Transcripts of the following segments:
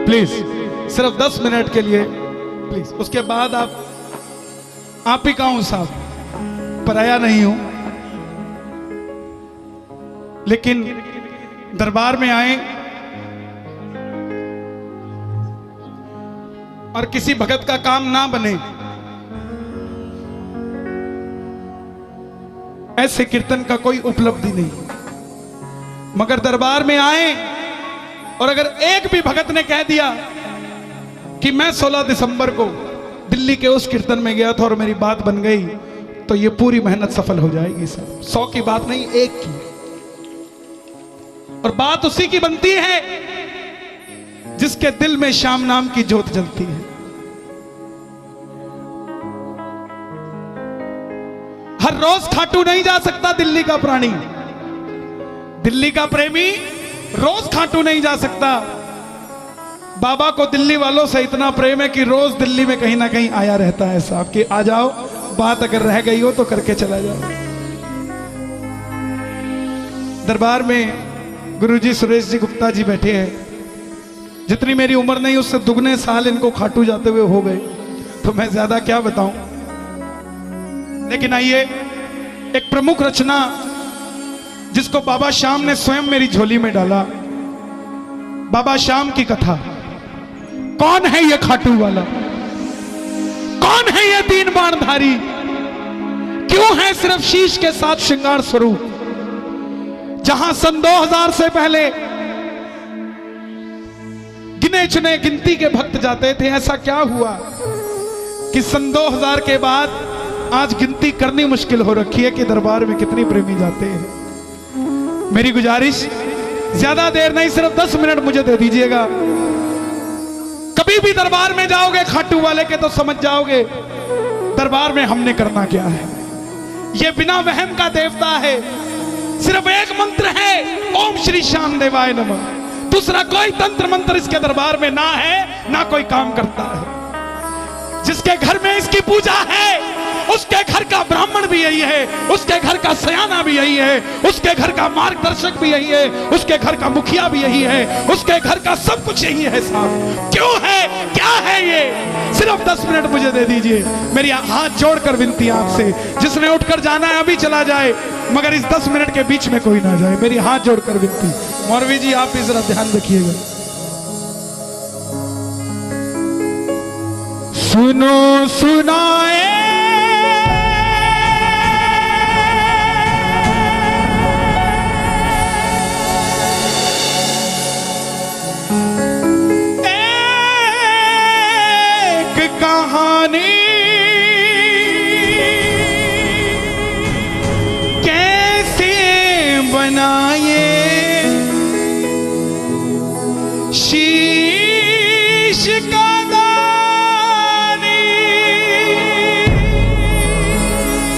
Please सिर्फ 10 minute के लिए प्लीज। उसके बाद आप ही का हूं साहब, पराया नहीं हूं, लेकिन दरबार में आए और किसी भगत का काम ना बने, ऐसे कीर्तन का कोई उपलब्धि नहीं। मगर दरबार में आए और अगर एक भी भगत ने कह दिया कि मैं 16 दिसंबर को दिल्ली के उस कीर्तन में गया था और मेरी बात बन गई, तो ये पूरी मेहनत सफल हो जाएगी साहब। 100 की बात नहीं, 1 की। और बात उसी की बनती है जिसके दिल में श्याम नाम की ज्योत जलती है। हर रोज खाटू नहीं जा सकता दिल्ली का प्राणी, दिल्ली का प्रेमी रोज खाटू नहीं जा सकता। बाबा को दिल्ली वालों से इतना प्रेम है कि रोज दिल्ली में कहीं ना कहीं आया रहता है साहब, कि आ जाओ, बात अगर रह गई हो तो करके चला जाओ। दरबार में गुरुजी सुरेश जी गुप्ता जी बैठे हैं। जितनी मेरी उम्र नहीं उससे दुगने साल इनको खाटू जाते हुए हो गए, तो मैं ज्यादा क्या बताऊं। लेकिन आइए, एक प्रमुख रचना जिसको बाबा श्याम ने स्वयं मेरी झोली में डाला, बाबा श्याम की कथा। कौन है ये खाटू वाला, कौन है ये तीन बाणधारी, क्यों है सिर्फ शीश के साथ श्रृंगार स्वरूप। जहां सन 2000 से पहले गिने चुने गिनती के भक्त जाते थे, ऐसा क्या हुआ कि सन 2000 के बाद आज गिनती करनी मुश्किल हो रखी है कि दरबार में कितनी प्रेमी जाते हैं। मेरी गुजारिश, ज्यादा देर नहीं, सिर्फ 10 मिनट मुझे दे दीजिएगा। कभी भी दरबार में जाओगे खाटू वाले के तो समझ जाओगे दरबार में हमने करना क्या है। ये बिना वहम का देवता है, सिर्फ एक मंत्र है, ओम श्री श्याम देवाय नमः। दूसरा कोई तंत्र मंत्र इसके दरबार में ना है, ना कोई काम करता है। जिसके घर में इसकी पूजा है उसके घर का ब्राह्मण भी यही है, उसके घर का सयाना भी यही है, उसके घर का मार्गदर्शक भी यही है, उसके घर का मुखिया भी यही है, उसके घर का सब कुछ यही है साहब। क्यों है, क्या है ये? सिर्फ 10 मिनट मुझे दे दीजिए। मेरी हाथ जोड़कर विनती आपसे, जिसने उठकर जाना है अभी चला जाए, मगर इस 10 मिनट के बीच में कोई ना जाए। मेरी हाथ जोड़कर विनती। मौलवी जी आप भी जरा ध्यान रखिएगा। सुनो सुनाए कहानी, कैसे बनाए शीश का दानी,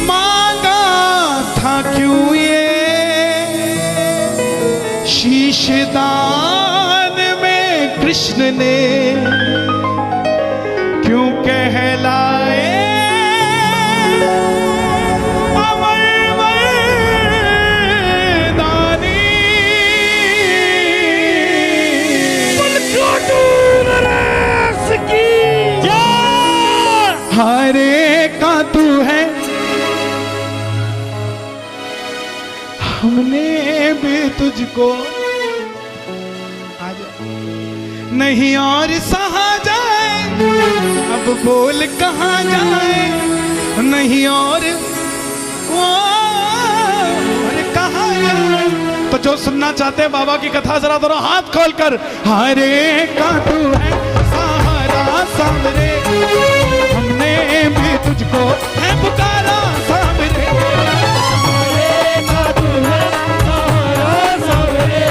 मांगा था क्यों ये शीश दान में कृष्ण ने, क्यों कहलाए अमर दानी। हरे का तू है, हमने भी तुझको नहीं और सहा जाए, अब बोल कहाँ जाए, नहीं और कहाँ जाए। तो जो सुनना चाहते हैं बाबा की कथा, जरा दोनों हाथ खोलकर, हरे का तू है सहारा सामरे, हमने भी तुझको है पुकारा सामरे। हरे का तू है सहारा सामरे,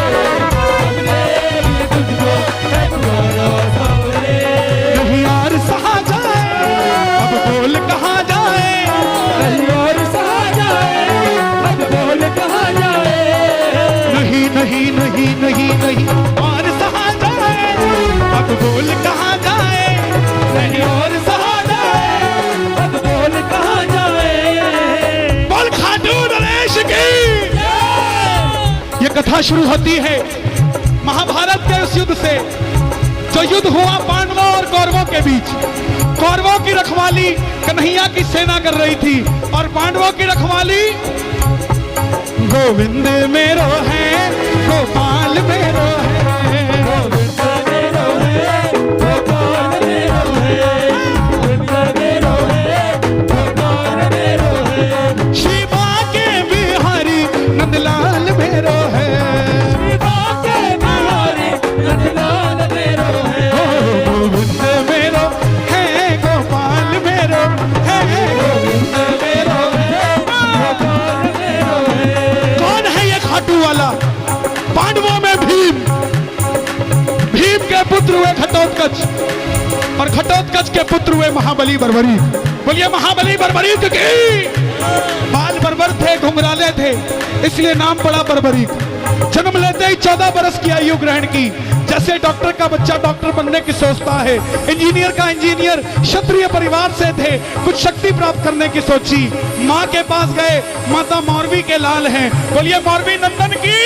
हमने भी तुझको है पुकारा सामरे। नहीं और सहा जाए, अब बोल कहाँ जाए, नहीं और सहा जाए, अब बोल कहाँ जाए। नहीं नहीं नहीं नहीं नहीं और सहा जाए, अब बोल कहाँ जाए, नहीं और सहा जाए, अब बोल कहाँ जाए। बोल खाटू नरेश की। ये कथा शुरू होती है महाभारत के उस युद्ध से जो युद्ध हुआ पांडवों और कौरवों के बीच, कौरवों की रखवाली कन्हैया की सेना कर रही थी और पांडवों की रखवाली गोविंद मेरो है, गोपाल मेरो है, गोविंद मेरो है, गोपाल मेरो है, गोविंद मेरो है, गोपाल मेरो है, शिवा के बिहारी नंदलाल मेरो है, शिवा के बिहारी नंदलाल मेरो है, गोविंद मेरो है, गोपाल मेरो है, गोविंद मेरो है, गोपाल मेरो है। कौन है ये खाटू वाला? पांडवों में भीम, भीम के पुत्र हुए घटोत्कच और घटोत्कच के पुत्र हुए महाबली बर्बरीक। बोलिए महाबली बर्बरीक की। बाल बर्बर थे, घुंघराले थे, इसलिए नाम पड़ा बर्बरीक। जन्म लेते ही 14 बरस की आयु ग्रहण की। जैसे डॉक्टर का बच्चा डॉक्टर बनने की सोचता है, इंजीनियर का इंजीनियर, क्षत्रिय परिवार से थे, कुछ शक्ति प्राप्त करने की सोची। माँ के पास गए, माता मौरवी के लाल हैं, बोलिए मौरवी नंदन की।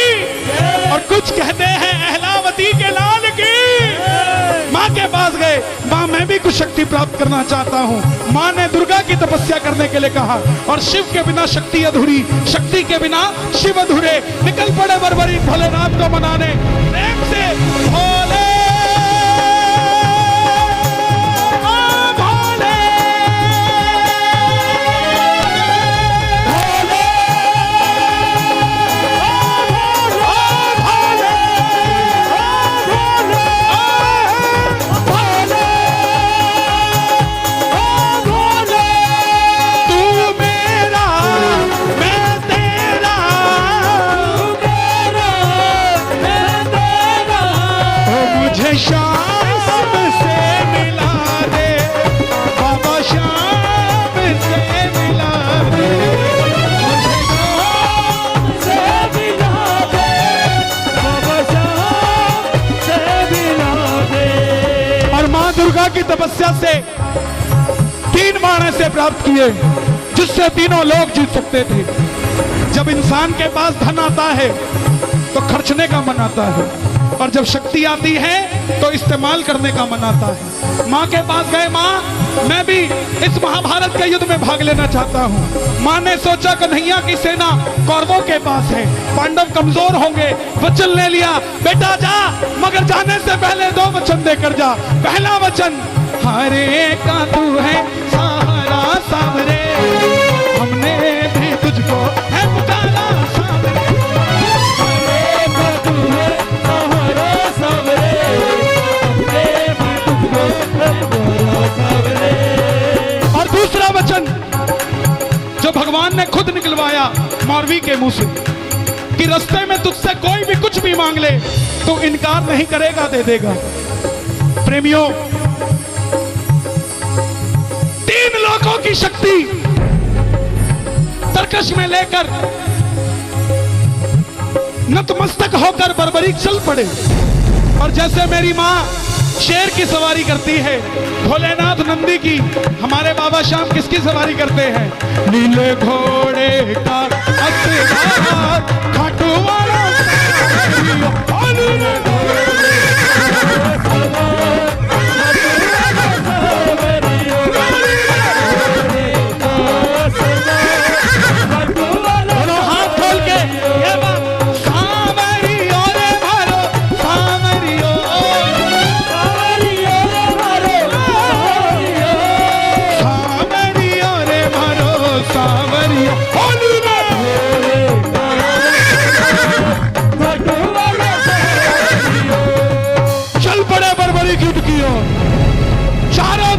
और कुछ कहते हैं अहलावती के लाल की। माँ के पास गए, माँ मैं भी कुछ शक्ति प्राप्त करना चाहता हूँ। माँ ने दुर्गा की तपस्या करने के लिए कहा और शिव के बिना शक्ति अधूरी, शक्ति के बिना शिव अधूरे। निकल पड़े बर्बरीक भोलेनाथ को मनाने प्रेम से। भोले भोले भोले भोले भोले, तू मेरा मैं तेरा, मुझे शाम से मिला दे बाबा, शाम से मिला दे, मुझे शाम से मिला दे बाबा, शाम से मिला दे। और माँ दुर्गा की तपस्या से 3 बाण ऐसे प्राप्त किए जिससे तीनों लोग जीत सकते थे। जब इंसान के पास धन आता है तो खर्चने का मन आता है, और जब शक्ति आती है तो इस्तेमाल करने का मन आता है। माँ के पास गए, माँ मैं भी इस महाभारत के युद्ध में भाग लेना चाहता हूँ। माँ ने सोचा कन्हैया की सेना कौरवों के पास है, पांडव कमजोर होंगे, वचन ले लिया, बेटा जा, मगर जाने से पहले 2 वचन देकर जा। पहला वचन, हरे का तू है सहारा सामरे, हमने भी तुझको है पुकारा सामरे, हरे का तू है सहारा सामरे, हमने भी तुझको है पुकारा सामरे। और दूसरा वचन जो भगवान ने खुद निकलवाया मौरवी के मुंह से कि रास्ते में तुझसे कोई भी कुछ भी मांग ले तो इनकार नहीं करेगा, दे देगा। प्रेमियों, 3 लोगों की शक्ति तरकश में लेकर नतमस्तक होकर बर्बरीक चल पड़े। और जैसे मेरी माँ शेर की सवारी करती है, भोलेनाथ नंदी की, हमारे बाबा श्याम किसकी सवारी करते हैं? नीले घोड़े का असवार खाटू वाला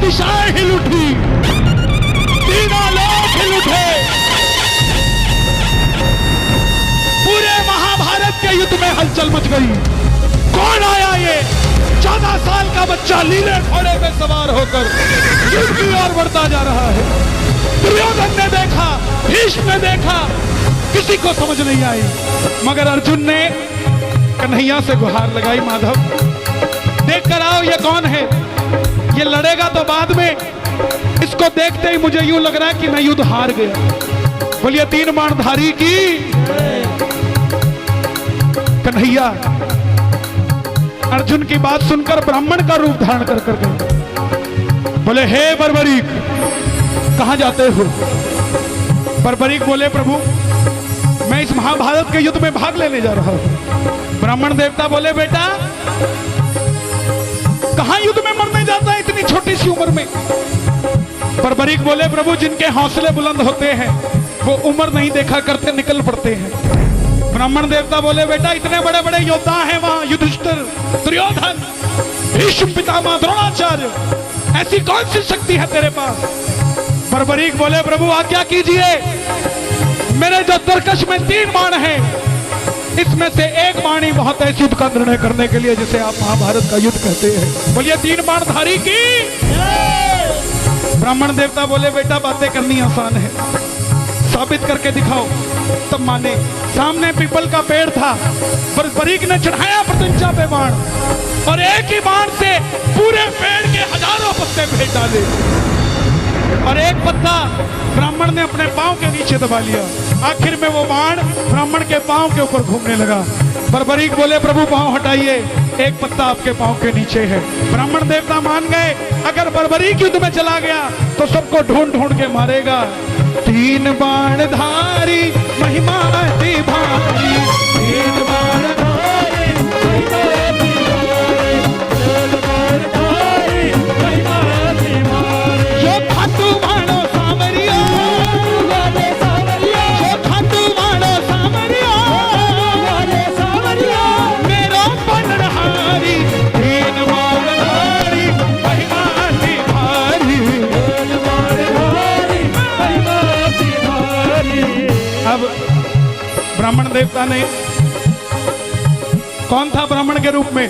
दिशाएं हिल उठी, तीनों लोग हिल उठे। पूरे महाभारत के युद्ध में हलचल मच गई। कौन आया ये 14 साल का बच्चा नीले घोड़े पे सवार होकर युद्ध की ओर बढ़ता जा रहा है? दुर्योधन ने देखा, भीष्म ने देखा, किसी को समझ नहीं आई, मगर अर्जुन ने कन्हैया से गुहार लगाई, माधव देख कर आओ ये कौन है। ये लड़ेगा तो बाद में, इसको देखते ही मुझे यूं लग रहा है कि मैं युद्ध हार गया। बोलिए 3 बाणधारी की। कन्हैया अर्जुन की बात सुनकर ब्राह्मण का रूप धारण कर कर गए। बोले हे बर्बरीक, कहां जाते हो? बर्बरीक बोले प्रभु मैं इस महाभारत के युद्ध में भाग लेने जा रहा हूं। ब्राह्मण देवता बोले बेटा कहां युद्ध में मरने जाता है इतनी छोटी सी उम्र में? बर्बरीक बोले प्रभु जिनके हौसले बुलंद होते हैं वो उम्र नहीं देखा करते, निकल पड़ते हैं। ब्राह्मण देवता बोले बेटा इतने बड़े बड़े योद्धा हैं वहां, युधिष्ठिर, दुर्योधन, भीष्म पितामह, द्रोणाचार्य, ऐसी कौन सी शक्ति है तेरे पास? बर्बरीक बोले प्रभु आज्ञा कीजिए, मेरे जो तरकश में 3 बाण हैं इसमें से एक बाण ही बहुत है इस युद्ध का निर्णय करने के लिए जिसे आप महाभारत का युद्ध कहते हैं। बोलिए 3 बाणधारी की। ब्राह्मण देवता बोले बेटा बातें करनी आसान है, साबित करके दिखाओ। तब माने। सामने पीपल का पेड़ था, बर्बरीक ने चढ़ाया प्रत्यंचा पे बाण और एक ही बाण से पूरे पेड़ के हजारों पत्ते फेंक डाले और एक पत्ता ब्राह्मण ने अपने पांव के नीचे दबा लिया। आखिर में वो बाण ब्राह्मण के पांव के ऊपर घूमने लगा। बर्बरीक बोले प्रभु पांव हटाइए, एक पत्ता आपके पांव के नीचे है। ब्राह्मण देवता मान गए अगर बर्बरीक युद्ध में चला गया तो सबको ढूंढ ढूंढ के मारेगा। 3 बाणधारी महिमा अति भारी, 3 बाणधारी महिमा अति भारी, 3 बाणधारी महिमा अति भारी। जो खातू बाणो सामरिया, जो खातू बाणो सामरिया, मेरो बनहारी, 3 बाणधारी महिमा अति भारी, 3 बाणधारी महिमा अति भारी। अब ब्राह्मण देवता ने, कौन था ब्राह्मण के रूप में?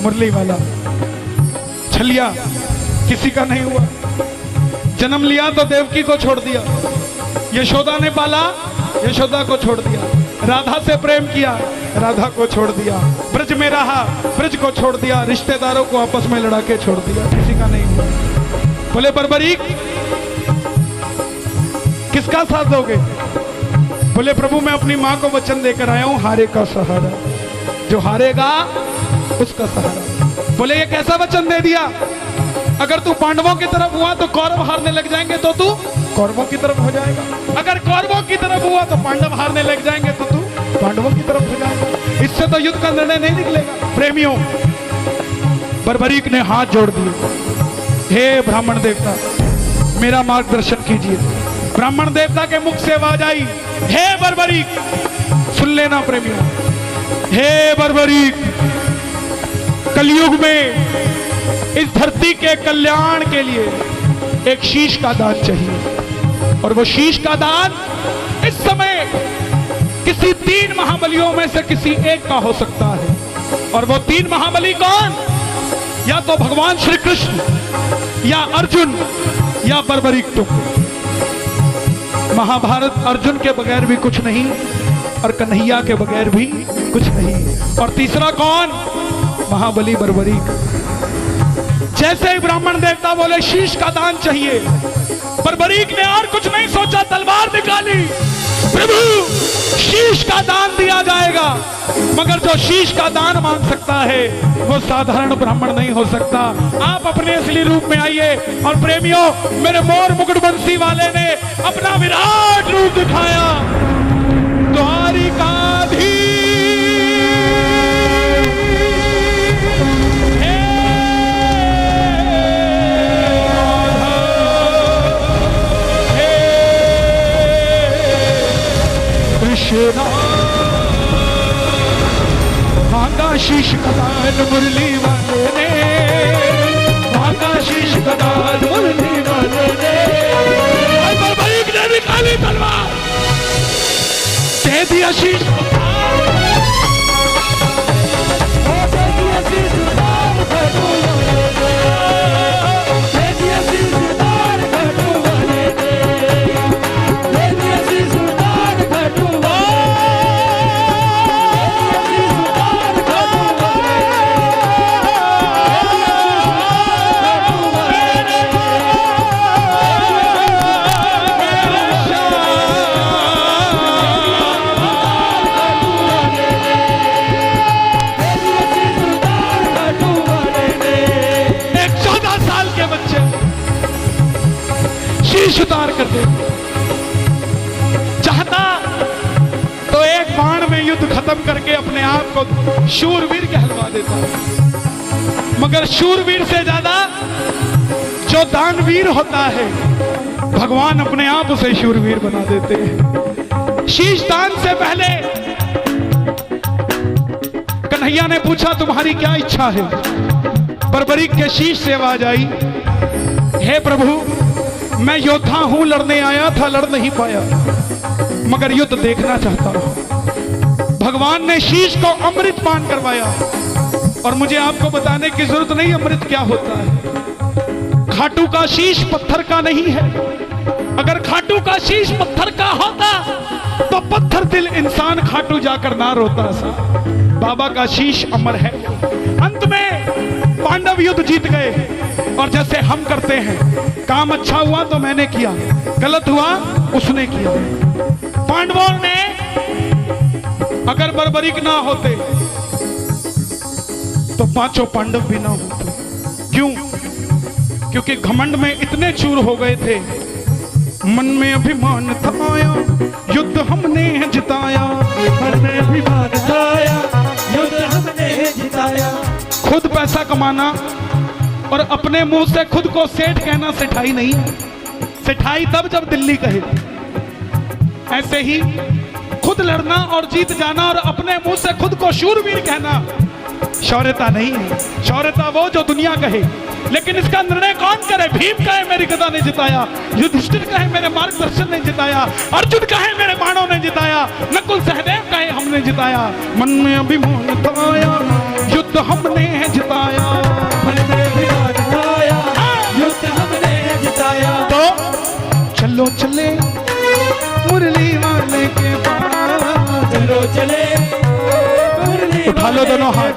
मुरली वाला, छलिया, किसी का नहीं हुआ। जन्म लिया तो देवकी को छोड़ दिया, यशोदा ने पाला, यशोदा को छोड़ दिया। राधा से प्रेम किया, राधा को छोड़ दिया। ब्रज में रहा, ब्रज को छोड़ दिया। रिश्तेदारों को आपस में लड़ा के छोड़ दिया, किसी का नहीं हुआ। बोले बर्बरीक किसका साथ दोगे? बोले प्रभु मैं अपनी मां को वचन देकर आया हूं, हारे का सहारा, जो हारेगा उसका सहारा। बोले ये कैसा वचन दे दिया? अगर तू पांडवों की तरफ हुआ तो कौरव हारने लग जाएंगे तो तू कौरवों की तरफ हो जाएगा, अगर कौरवों की तरफ हुआ तो पांडव हारने लग जाएंगे तो तू पांडवों की तरफ हो जाएगा। इससे तो युद्ध का निर्णय नहीं निकलेगा। प्रेमियों, बर्बरीक ने हाथ जोड़ दिए, हे ब्राह्मण देवता मेरा मार्गदर्शन कीजिए। ब्राह्मण देवता के मुख से आवाज आई, हे बर्बरीक, सुन लेना प्रेमियों, हे बर्बरीक, कलयुग में इस धरती के कल्याण के लिए एक शीश का दान चाहिए और वो शीश का दान इस समय किसी 3 महाबलियों में से किसी एक का हो सकता है। और वो 3 महाबली कौन? या तो भगवान श्री कृष्ण, या अर्जुन, या बर्बरीक तुम। महाभारत अर्जुन के बगैर भी कुछ नहीं और कन्हैया के बगैर भी कुछ नहीं। और तीसरा कौन? महाबली बर्बरीक। जैसे ही ब्राह्मण देवता बोले शीश का दान चाहिए, बर्बरीक ने और कुछ नहीं सोचा, तलवार निकाली, प्रभु शीश का दान दिया जाएगा। मगर जो शीश का दान मांग सकता है वो साधारण ब्राह्मण नहीं हो सकता। आप अपने असली रूप में आइए। और प्रेमियों, मेरे मोर मुकुट बंसी वाले ने अपना विराट रूप दिखाया। द्वारिकाधीश भागा शीश कदान मुरली वाले ने, भागा शीश कदान मुरली वाले ने। बर्बरीक ने निकाली तलवार, दे दिया शीश, शीश उतार कर दे। चाहता तो एक बाण में युद्ध खत्म करके अपने आप को शूरवीर कहलवा देता, मगर शूरवीर से ज्यादा जो दानवीर होता है भगवान अपने आप उसे शूरवीर बना देते हैं। शीश दान से पहले कन्हैया ने पूछा तुम्हारी क्या इच्छा है? बर्बरीक के शीश से आवाज आई, हे प्रभु मैं योद्धा हूं, लड़ने आया था, लड़ नहीं पाया, मगर युद्ध देखना चाहता हूं। भगवान ने शीश को अमृत पान करवाया, और मुझे आपको बताने की जरूरत नहीं अमृत क्या होता है। खाटू का शीश पत्थर का नहीं है। अगर खाटू का शीश पत्थर का होता तो पत्थर दिल इंसान खाटू जाकर ना रोता सा। बाबा का शीश अमर है। अंत में पांडव युद्ध जीत गए, और जैसे हम करते हैं, काम अच्छा हुआ तो मैंने किया, गलत हुआ उसने किया। पांडवों ने अगर बर्बरीक ना होते तो पांचों पांडव भी ना होते। क्यों? क्योंकि घमंड में इतने चूर हो गए थे, मन में अभिमान था आया, युद्ध हमने जिताया, मन में अभिमान था आया, युद्ध हमने जिताया। खुद पैसा कमाना और अपने मुंह से खुद को सेठ कहना सेठाई नहीं है। सेठाई तब जब दिल्ली कहे। ऐसे ही खुद लड़ना और जीत जाना और अपने मुंह से खुद को शूरवीर कहना शौर्यता नहीं है। शौर्यता वो जो दुनिया कहे, लेकिन इसका निर्णय कौन करे? भीम कहे मेरी गदा ने जिताया, युधिष्ठिर कहे मेरे मार्गदर्शन ने जिताया, अर्जुन कहे मेरे बाणों ने जिताया, नकुल सहदेव कहे हमने जिताया। मन में अभिमान था आया, युद्ध हमने जिताया, मन में अभिमान था आया, युद्ध हमने जिताया। तो चलो चले मुरली वाले के पास, चलो चले उठा लो दोनों हाथ,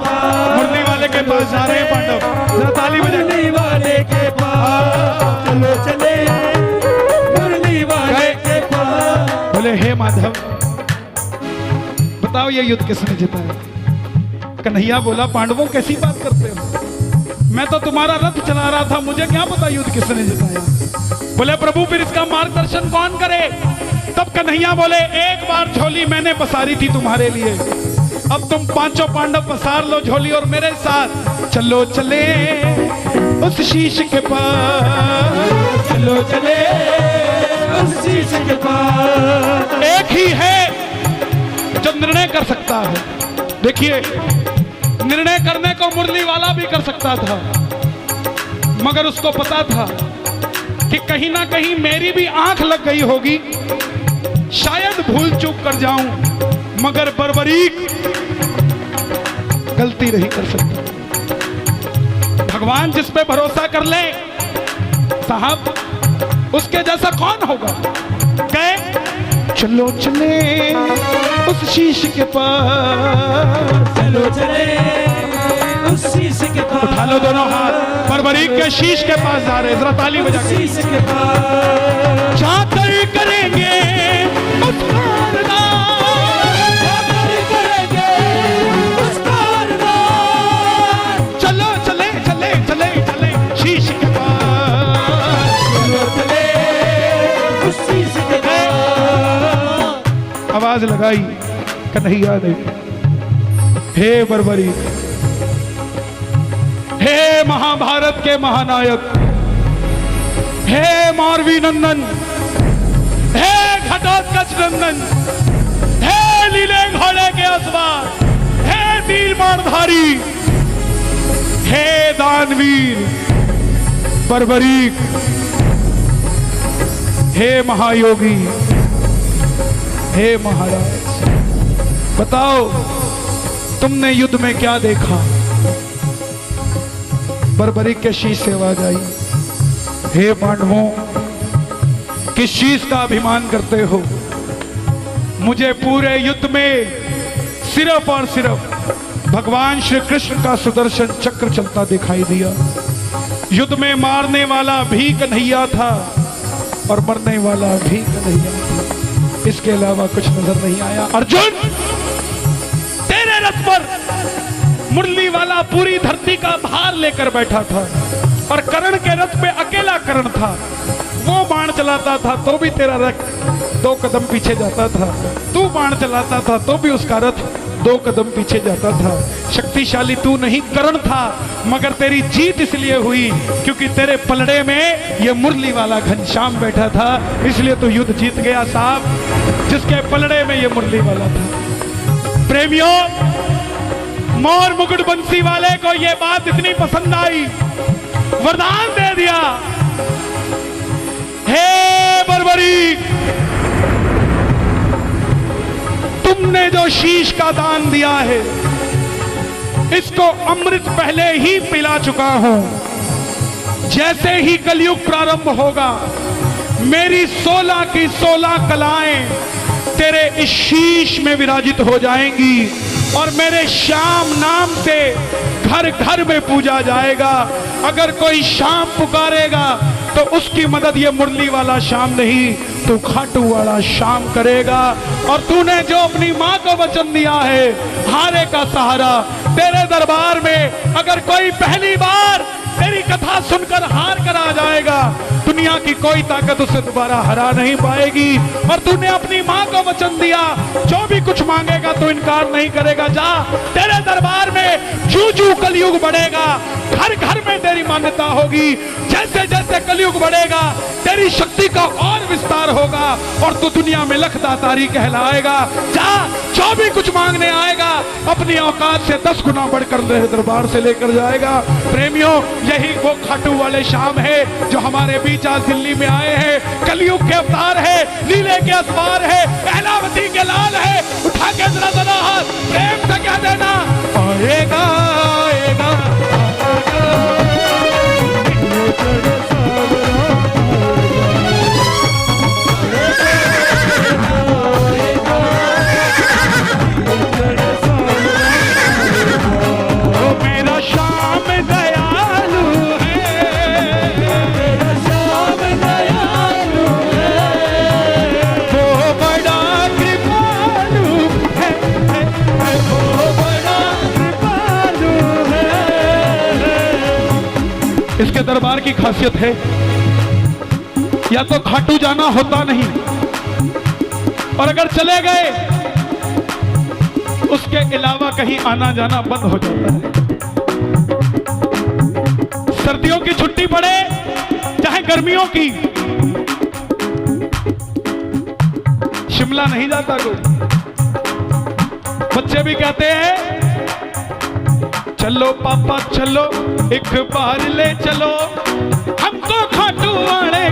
मुरली वाले के पास जा रहे हैं पांडव, जरा ताली बजा। मुरली वाले के पास, चलो चले मुरली वाले के पास। बोले हे माधव बताओ ये युद्ध किसने जिताया? कन्हैया बोला पांडवों कैसी बात करते हो, मैं तो तुम्हारा रथ चला रहा था, मुझे क्या पता युद्ध किसने जिताया। बोले प्रभु फिर इसका मार्गदर्शन कौन करे? तब कन्हैया बोले एक बार झोली मैंने पसारी थी तुम्हारे लिए, अब तुम पांचों पांडव पसार लो झोली और मेरे साथ चलो चले उस शीश के पास, चलो चले उस शीश के पास। एक ही है जो निर्णय कर सकता है। देखिए निर्णय करने को मुरली वाला भी कर सकता था, मगर उसको पता था कि कहीं ना कहीं मेरी भी आंख लग गई होगी, शायद भूल चूक कर जाऊं, मगर बर्बरीक गलती नहीं कर सकता। भगवान जिस पे भरोसा कर ले साहब, उसके जैसा कौन होगा? गए चलो चले उस शीश के पास, चलो चले उस शीश के पास। उठा लो दोनों हाथ, बर्बरीक के शीश के पास जा रहे, जरा ताली बजा के। शीश के पास जाकर करेंगे उसका अरदास, जाकर करेंगे उसका अरदास। चलो चले चले चले चले शीश के पास, चलो चले उस शीश के पास। आवाज लगाई कन्हैया ने, हे बर्बरीक, हे महाभारत के महानायक, हे मारवी नंदन, हे घटोत्कच नंदन, हे लीले घोड़े के असवार, हे तीर बाणधारी, हे दानवीर बर्बरीक, हे महायोगी, हे महाराज, बताओ तुमने युद्ध में क्या देखा? बर्बरीक के शीश से आवाज आई, हे पांडवों किस चीज का अभिमान करते हो? मुझे पूरे युद्ध में सिर्फ और सिर्फ भगवान श्री कृष्ण का सुदर्शन चक्र चलता दिखाई दिया। युद्ध में मारने वाला भी कन्हैया था और मरने वाला भी कन्हैया था, इसके अलावा कुछ नजर नहीं आया। अर्जुन तेरे रथ पर मुरली वाला पूरी धरती का भार लेकर बैठा था, और कर्ण के रथ पे अकेला कर्ण था। वो बाण चला चलाता था तो भी तेरा रथ 2 कदम पीछे जाता था, तू बाण चलाता था तो भी उसका रथ 2 कदम पीछे जाता था। शक्तिशाली तू नहीं कर्ण था, मगर तेरी जीत इसलिए हुई क्योंकि तेरे पलड़े में ये मुरली वाला घनश्याम बैठा था, इसलिए तू युद्ध जीत गया साहब, जिसके पलड़े में ये मुरली वाला था। प्रेमियों, मोर मुकुट बंसी वाले को यह बात इतनी पसंद आई, वरदान दे दिया, हे बर्बरीक, तुमने जो शीश का दान दिया है इसको अमृत पहले ही पिला चुका हूं। जैसे ही कलयुग प्रारंभ होगा मेरी 16 की 16 कलाएं तेरे इस शीश में विराजित हो जाएंगी और मेरे श्याम नाम से घर घर में पूजा जाएगा। अगर कोई श्याम पुकारेगा तो उसकी मदद ये मुरली वाला श्याम नहीं, तू खाटू वाला श्याम करेगा। और तूने जो अपनी मां को वचन दिया है हारे का सहारा, तेरे दरबार में अगर कोई पहली बार तेरी कथा सुनकर हार कर आ जाएगा, दुनिया की कोई ताकत उसे दोबारा हरा नहीं पाएगी। और तूने अपनी मां को वचन दिया जो भी कुछ मांगेगा तो इनकार नहीं करेगा। जा, तेरे दरबार में जू जू कलयुग बढ़ेगा, घर घर में तेरी मान्यता होगी। जैसे जैसे कलयुग बढ़ेगा तेरी शक्ति का और विस्तार होगा और तू दुनिया में लखदातारी कहलाएगा। जा, जो भी कुछ मांगने आएगा अपनी औकात से 10 गुना बढ़कर तेरे दरबार से लेकर जाएगा। प्रेमियों, यही वो खाटू वाले श्याम है जो हमारे बीच आज दिल्ली में आए हैं। कलयुग के अवतार है, लीले के असवार है, पहलावती के लाल है। उठा के जरा जरा हाथ प्रेम से कह देना, आएगा आएगा मेरा श्याम दयालु है, मेरा श्याम दयालु है, वो बड़ा कृपालु है, वो बड़ा कृपालु है। इसके दरबार की खासियत है या तो खाटू जाना होता नहीं, और अगर चले गए उसके अलावा कहीं आना जाना बंद हो जाता है। सर्दियों की छुट्टी पड़े चाहे गर्मियों की, शिमला नहीं जाता कोई। बच्चे भी कहते हैं चलो पापा चलो, एक बार ले चलो हमको खाटू वाले